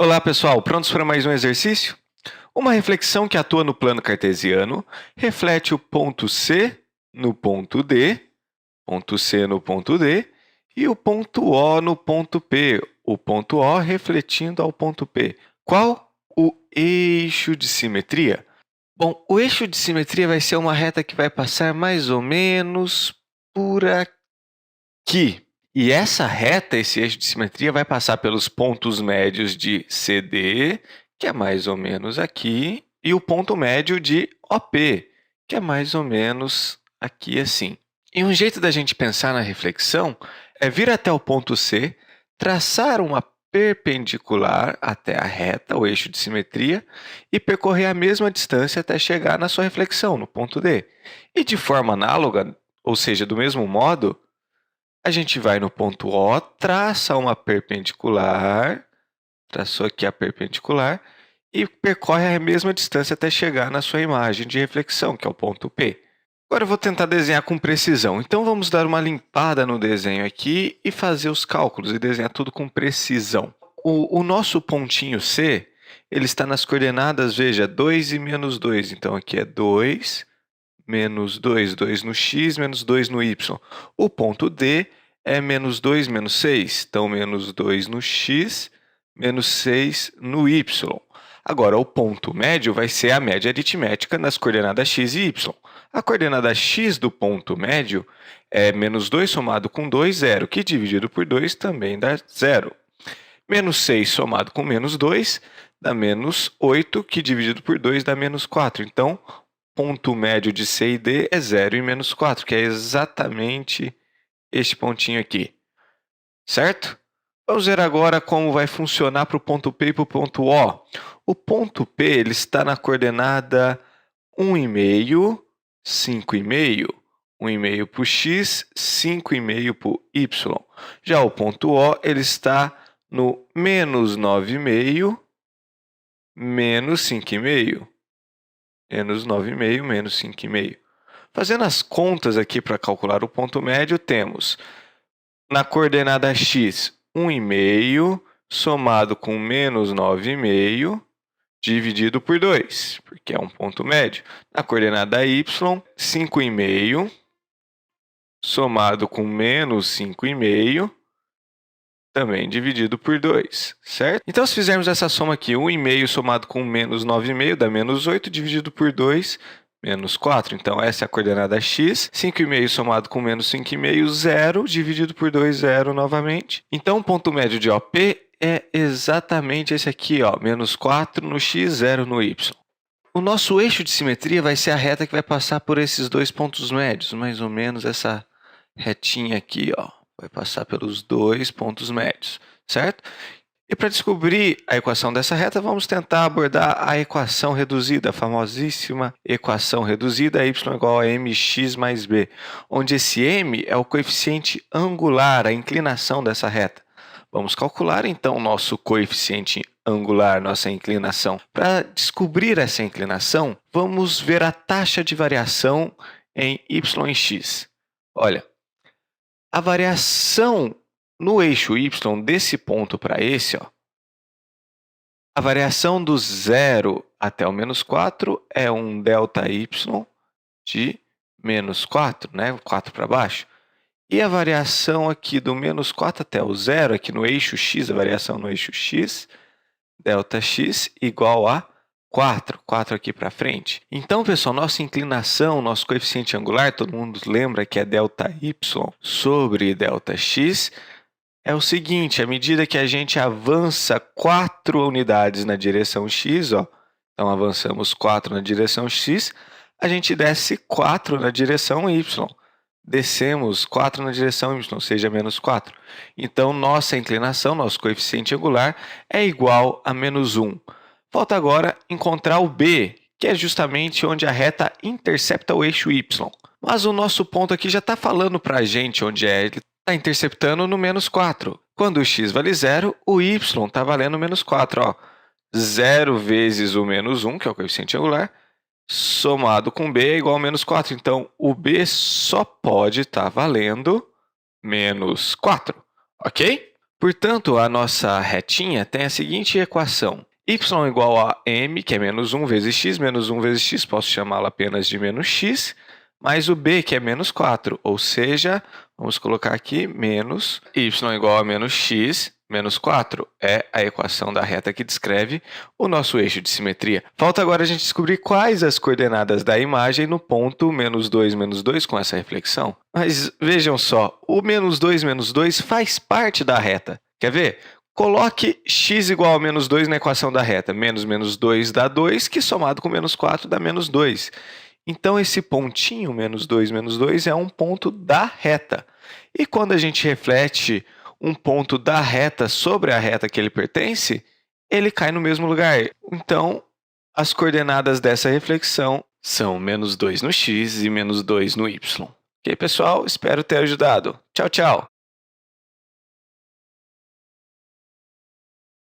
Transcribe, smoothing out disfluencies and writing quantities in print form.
Olá, pessoal, prontos para mais um exercício? Uma reflexão que atua no plano cartesiano reflete o ponto C no ponto D, ponto C no ponto D, e o ponto O no ponto P, o ponto O refletindo ao ponto P. Qual o eixo de simetria? Bom, o eixo de simetria vai ser uma reta que vai passar mais ou menos por aqui. E essa reta, esse eixo de simetria, vai passar pelos pontos médios de CD, que é mais ou menos aqui, e o ponto médio de OP, que é mais ou menos aqui assim. E um jeito da gente pensar na reflexão é vir até o ponto C, traçar uma perpendicular até a reta, o eixo de simetria, e percorrer a mesma distância até chegar na sua reflexão, no ponto D. E de forma análoga, ou seja, do mesmo modo, a gente vai no ponto O, traça uma perpendicular, traçou aqui a perpendicular, e percorre a mesma distância até chegar na sua imagem de reflexão, que é o ponto P. Agora eu vou tentar desenhar com precisão. Então vamos dar uma limpada no desenho aqui e fazer os cálculos e desenhar tudo com precisão. O nosso pontinho C, ele está nas coordenadas, veja, 2 e menos 2. Então aqui é 2, menos 2, 2 no x, menos 2 no y. O ponto D é menos 2, menos 6. Então, menos 2 no x, menos 6 no y. Agora, o ponto médio vai ser a média aritmética nas coordenadas x e y. A coordenada x do ponto médio é menos 2 somado com 2, 0, que dividido por 2 também dá 0. Menos 6 somado com menos 2 dá menos 8, que dividido por 2 dá menos 4. Então, ponto médio de C e D é 0 e menos 4, que é exatamente este pontinho aqui, certo? Vamos ver agora como vai funcionar para o ponto P e para o ponto O. O ponto P ele está na coordenada 1,5, 5,5. 1,5 para o x, 5,5 para o y. Já o ponto O ele está no menos 9,5, menos 5,5. Menos 9,5, menos 5,5. Fazendo as contas aqui para calcular o ponto médio, temos na coordenada x 1,5 somado com menos 9,5 dividido por 2, porque é um ponto médio. Na coordenada y, 5,5 somado com menos 5,5 também dividido por 2, certo? Então, se fizermos essa soma aqui, 1,5 somado com menos 9,5 dá menos 8, dividido por 2, menos 4. Então, essa é a coordenada x. 5,5 somado com menos 5,5, 0, dividido por 2, 0 novamente. Então, o ponto médio de OP é exatamente esse aqui, ó, menos 4 no x, 0 no y. O nosso eixo de simetria vai ser a reta que vai passar por esses dois pontos médios, mais ou menos essa retinha aqui, ó. Vai passar pelos dois pontos médios, certo? E para descobrir a equação dessa reta, vamos tentar abordar a equação reduzida, a famosíssima equação reduzida, y igual a mx mais b, onde esse m é o coeficiente angular, a inclinação dessa reta. Vamos calcular, então, o nosso coeficiente angular, nossa inclinação. Para descobrir essa inclinação, vamos ver a taxa de variação em y e x. Olha, a variação no eixo y desse ponto para esse, ó, a variação do 0 até o menos 4 é um ΔY de menos 4, né? 4 para baixo. E a variação aqui do menos 4 até o 0, aqui no eixo x, a variação no eixo x, ΔX igual a 4, 4 aqui para frente. Então, pessoal, nossa inclinação, nosso coeficiente angular, todo mundo lembra que é ΔY sobre ΔX, é o seguinte, à medida que a gente avança 4 unidades na direção x, ó, então avançamos 4 na direção x, a gente desce 4 na direção y. Descemos 4 na direção y, ou seja, menos 4. Então, nossa inclinação, nosso coeficiente angular, é igual a menos 1. Falta agora encontrar o b, que é justamente onde a reta intercepta o eixo y. Mas o nosso ponto aqui já está falando para a gente onde é. Ele está interceptando no menos 4. Quando o x vale 0, o y está valendo menos 4. Ó. 0 vezes o menos 1, que é o coeficiente angular, somado com b é igual a menos 4. Então, o b só pode estar valendo menos 4, ok? Portanto, a nossa retinha tem a seguinte equação. Y igual a m, que é menos 1 vezes x, posso chamá-lo apenas de menos x, mais o b, que é menos 4, ou seja, vamos colocar aqui menos y igual a menos x menos 4. É a equação da reta que descreve o nosso eixo de simetria. Falta agora a gente descobrir quais as coordenadas da imagem no ponto menos 2 com essa reflexão. Mas vejam só, o menos 2 faz parte da reta. Quer ver? Coloque x igual a menos 2 na equação da reta. Menos 2 dá 2, que somado com menos 4 dá menos 2. Então, esse pontinho, menos 2, é um ponto da reta. E quando a gente reflete um ponto da reta sobre a reta que ele pertence, ele cai no mesmo lugar. Então, as coordenadas dessa reflexão são menos 2 no x e menos 2 no y. Ok, pessoal? Espero ter ajudado. Tchau, tchau!